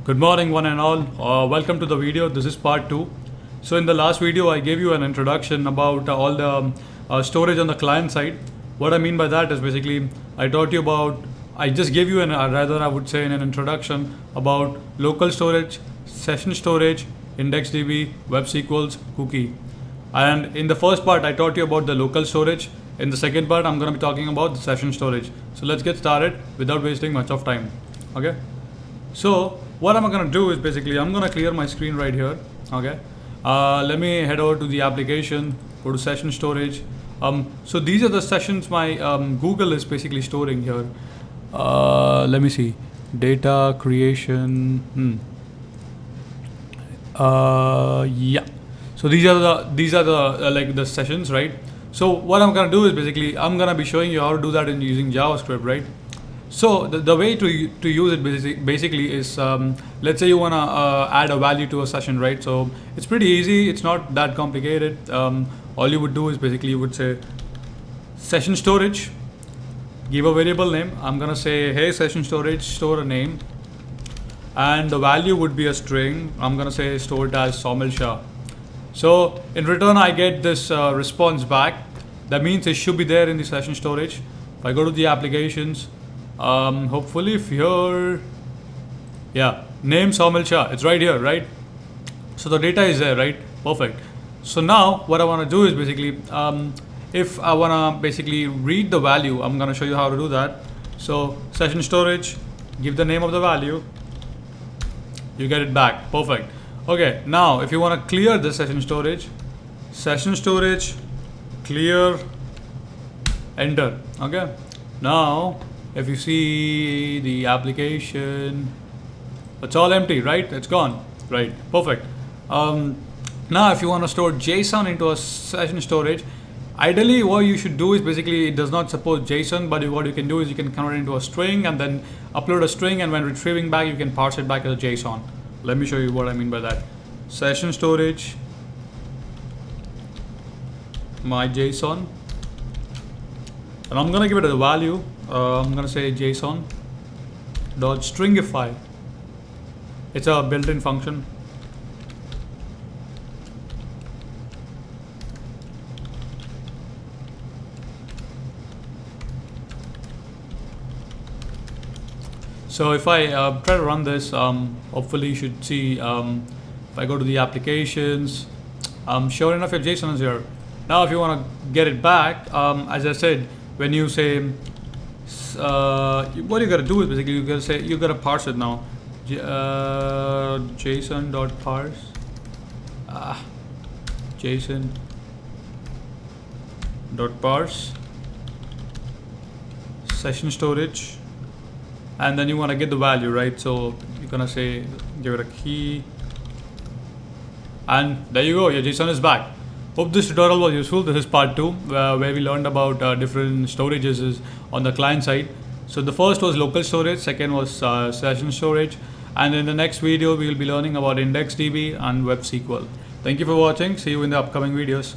Good morning one and all. Welcome to the video. This is part 2. So in the last video I gave you an introduction about all the storage on the client side. What I mean by that is basically I just gave you I would say in an introduction about local storage, session storage, IndexDB, web SQLs, cookie. And in the first part I taught you about the local storage. In the second part I'm going to be talking about the session storage. So let's get started without wasting much of time. Okay. So what I'm going to do is basically I'm going to clear my screen right here. Okay. Let me head over to the application, go to session storage. So these are the sessions my Google is basically storing here. Let me see, data creation. Yeah. So these are the like the sessions, right? So what I'm gonna do is basically I'm gonna be showing you how to do that in using JavaScript, right? So the way to use it basically is let's say you wanna add a value to a session, right? So it's pretty easy. It's not that complicated. All you would do is basically you would say session storage, give a variable name. I'm gonna say hey session storage, store a name, and the value would be a string. I'm gonna say store it as Somil Shah. So in return I get this response back. That means it should be there in the session storage. If I go to the applications, hopefully if here, yeah, name Somil Shah, it's right here, right? So the data is there, right? Perfect. So now what I want to do is basically if I want to basically read the value, I'm going to show you how to do that. So session storage, give the name of the value, you get it back. Perfect. Okay, now if you want to clear the session storage clear, enter. Okay, now if you see the application, it's all empty, right? It's gone, right? Perfect. Now if you want to store JSON into a session storage, ideally what you should do is basically it does not support JSON, but what you can do is you can convert it into a string and then upload a string, and when retrieving back you can parse it back as a JSON. Let me show you what I mean by that. Session storage, my JSON, and I'm gonna give it a value. I'm gonna say JSON dot stringify. It's a built-in function. So if I try to run this, hopefully you should see. If I go to the applications, sure enough your JSON is here. Now if you want to get it back, as I said, when you say what you gotta do is basically you gotta parse it now. JSON dot parse, JSON dot parse session storage, and then you want to get the value, right? So you're gonna say give it a key, and there you go, your JSON is back. Hope this tutorial was useful. This is part 2 where we learned about different storages on the client side. So the first was local storage, second was session storage, and in the next video we will be learning about IndexDB and web SQL. Thank you for watching. See you in the upcoming videos.